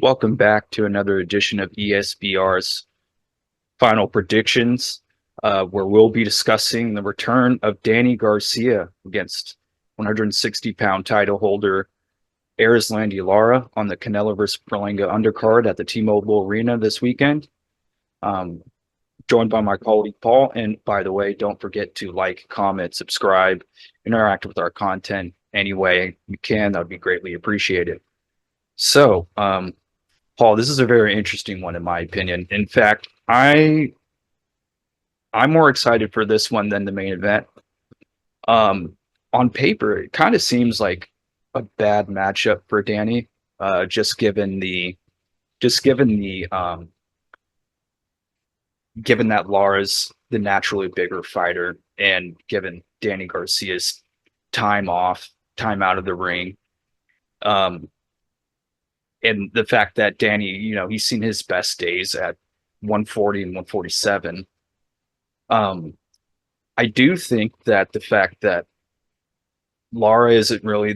Welcome back to another edition of ESBR's Final Predictions, where we'll be discussing the return of Danny Garcia against 160-pound title holder Erislandy Lara on the Canelo vs. Berlanga undercard at the T-Mobile Arena this weekend. Joined by my colleague Paul. And by the way, don't forget to like, comment, subscribe, interact with our content any way you can. That would be greatly appreciated. So, Paul, this is a very interesting one in my opinion. In fact, I'm more excited for this one than the main event. On paper, it kind of seems like a bad matchup for Danny, just given the given that Lara's the naturally bigger fighter, and given Danny Garcia's time out of the ring. Um, and the fact that Danny, he's seen his best days at 140 and 147. I do think that the fact that Lara isn't really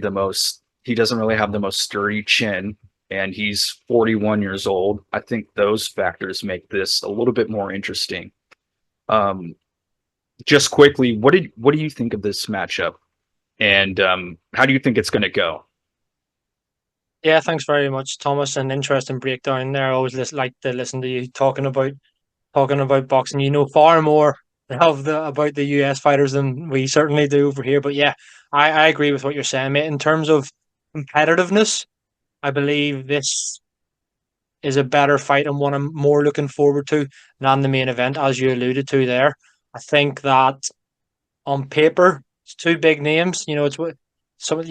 he doesn't really have the most sturdy chin, and he's 41 years old. I think those factors make this a little bit more interesting. Um, just quickly, what do you think of this matchup, and how do you think it's going to go? Yeah, thanks very much, Thomas. An interesting breakdown there. I always like to listen to you talking about boxing. You know far more about the US fighters than we certainly do over here. But yeah, I agree with what you're saying, mate. In terms of competitiveness, I believe this is a better fight and one I'm more looking forward to than the main event, as you alluded to there. I think that on paper, it's two big names. It's what some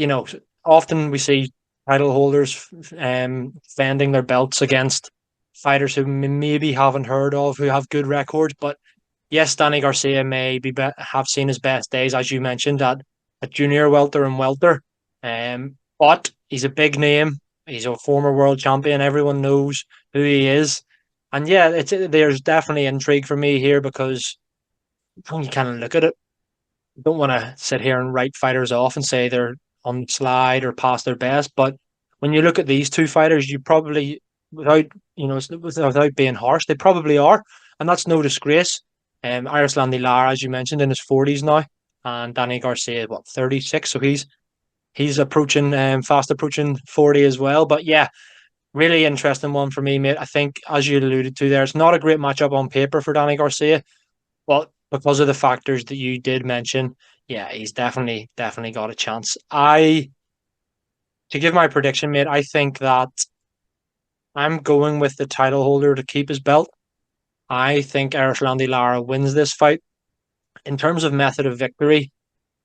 often we see title holders defending their belts against fighters who maybe haven't heard of, who have good records. But yes, Danny Garcia may have seen his best days, as you mentioned, at junior welter and welter. But he's a big name. He's a former world champion. Everyone knows who he is. And yeah, there's definitely intrigue for me here because when you kind of look at it, don't want to sit here and write fighters off and say they're on the slide or past their best. But when you look at these two fighters, you probably, without being harsh, they probably are, and that's no disgrace. Erislandy Lara, as you mentioned, in his 40s now, and Danny Garcia, 36, so he's approaching, fast approaching 40 as well. But yeah, really interesting one for me, mate. I think, as you alluded to there, it's not a great matchup on paper for Danny Garcia, but because of the factors that you did mention, yeah, he's definitely got a chance. To give my prediction, mate, I think that I'm going with the title holder to keep his belt. I think Erislandy Lara wins this fight. In terms of method of victory,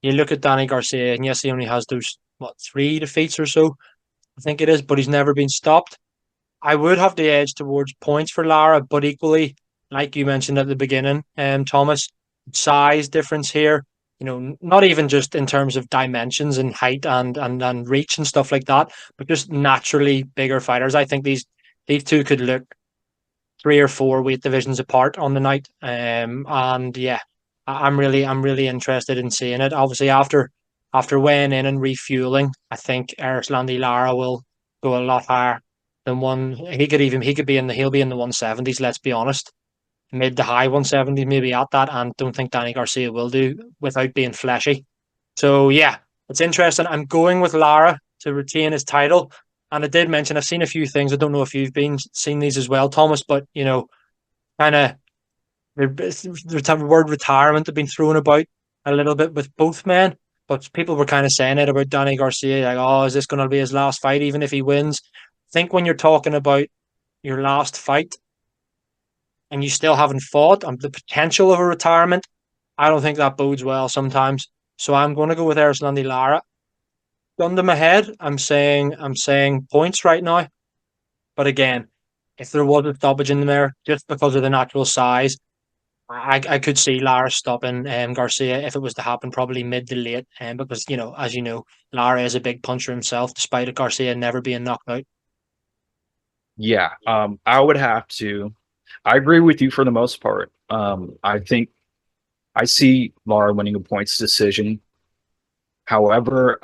you look at Danny Garcia, and yes, he only has those, three defeats or so, I think it is, but he's never been stopped. I would have the edge towards points for Lara, but equally, like you mentioned at the beginning, Thomas, size difference here. Not even just in terms of dimensions and height and reach and stuff like that, but just naturally bigger fighters. I think these two could look 3 or 4 weight divisions apart on the night. And yeah, I'm really interested in seeing it. Obviously, after weighing in and refueling, I think Erislandy Lara will go a lot higher than one. He'll be in the 170s. Let's be honest, mid to high 170s, maybe at that. And don't think Danny Garcia will do without being fleshy. So yeah, it's interesting. I'm going with Lara to retain his title. And I did mention I've seen a few things. I don't know if you've been seen these as well, Thomas, but kind of the word retirement had been thrown about a little bit with both men. But people were kind of saying it about Danny Garcia, like, oh, is this going to be his last fight, even if he wins? I think when you're talking about your last fight and you still haven't fought and the potential of a retirement, I don't think that bodes well sometimes. So I'm going to go with Erislandy Lara. Gun to my head, I'm saying points right now. But again, if there was a stoppage in there, just because of the natural size, I could see Lara stopping Garcia if it was to happen, probably mid to late. Because as you know, Lara is a big puncher himself, despite Garcia never being knocked out. Yeah, I would have to. I agree with you for the most part. I think I see Lara winning a points decision. However,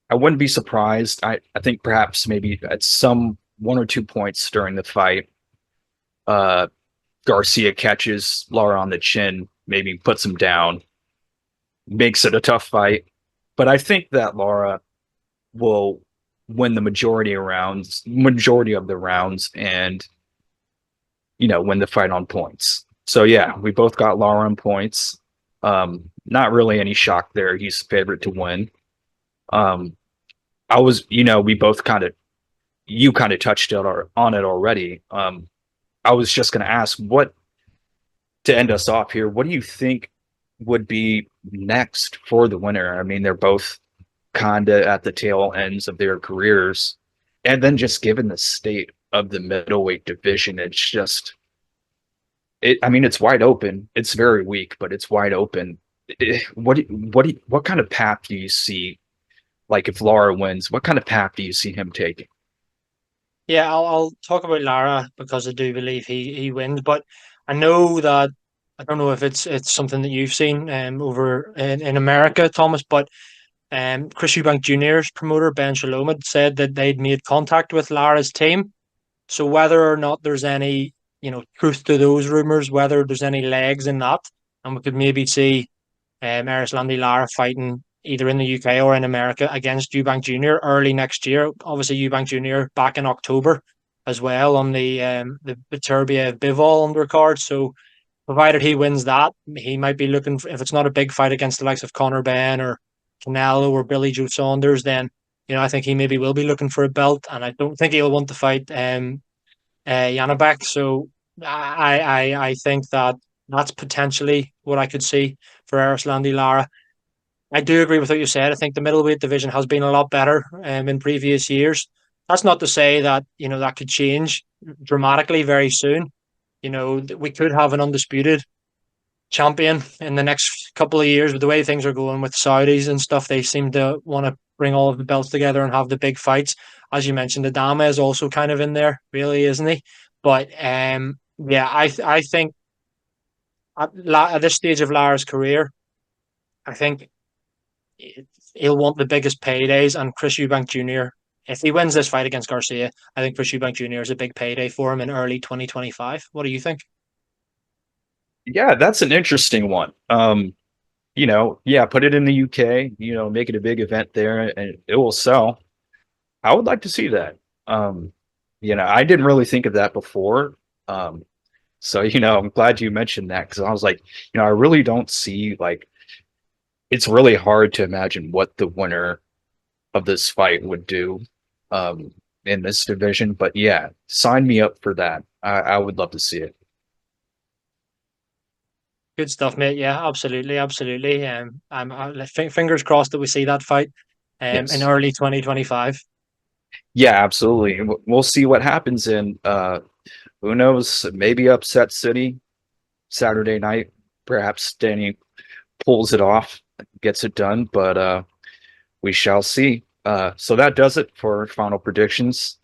I wouldn't be surprised. I think perhaps maybe at some one or two points during the fight. Uh, Garcia catches Lara on the chin, maybe puts him down, makes it a tough fight. But I think that Lara will win the majority of the rounds, and win the fight on points. So yeah, we both got Lara on points. Not really any shock there. He's favorite to win. Um, I was, we both you kind of touched on it already. I was just going to ask to end us off here, what do you think would be next for the winner? I mean, they're both kind of at the tail ends of their careers. And then just given the state of the middleweight division, I mean, it's wide open. It's very weak, but it's wide open. What kind of path do you see? Like if Lara wins, what kind of path do you see him taking? Yeah, I'll talk about Lara because I do believe he wins, but I know that I don't know if it's something that you've seen over in America, Thomas, but Chris Eubank Jr.'s promoter Ben Shalom had said that they'd made contact with Lara's team. So whether or not there's any truth to those rumors, whether there's any legs in that, and we could maybe see Erislandy Lara fighting either in the UK or in America against Eubank Jr. early next year. Obviously, Eubank Jr. back in October as well on the Viterbia Bivol undercard. So provided he wins that, he might be looking for, if it's not a big fight against the likes of Conor Benn or Canelo or Billy Joe Saunders, then I think he maybe will be looking for a belt, and I don't think he'll want to fight Janabek. So I think that that's potentially what I could see for Erislandy Lara. I do agree with what you said. I think the middleweight division has been a lot better in previous years. That's not to say that that could change dramatically very soon. We could have an undisputed champion in the next couple of years with the way things are going with Saudis and stuff. They seem to want to bring all of the belts together and have the big fights. As you mentioned, Adama is also kind of in there, really, isn't he? But yeah, I think at this stage of Lara's career, I think he'll want the biggest paydays, and Chris Eubank Jr. If he wins this fight against Garcia, I think Chris Eubank Jr. is a big payday for him in early 2025. What do you think? Yeah, that's an interesting one. Yeah, put it in the UK, make it a big event there and it will sell. I would like to see that. I didn't really think of that before. So, I'm glad you mentioned that because I was like, I really don't see it's really hard to imagine what the winner of this fight would do in this division. But yeah, sign me up for that. I would love to see it. Good stuff, mate. Yeah, absolutely, absolutely. Fingers crossed that we see that fight in Yes. early 2025. Yeah, absolutely. And we'll see what happens in who knows, maybe upset city Saturday night. Perhaps Danny pulls it off, gets it done, but we shall see. So that does it for final predictions.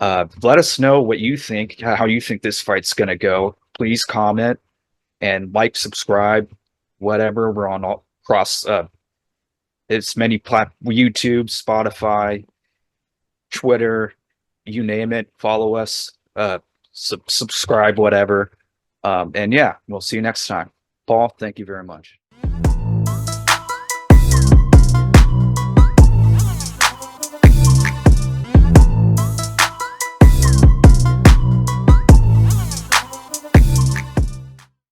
Let us know what you think, how you think this fight's going to go. Please comment and subscribe, whatever. We're on all across as many YouTube, Spotify, Twitter, you name it. Follow us, subscribe, whatever. And yeah, we'll see you next time. Paul, thank you very much.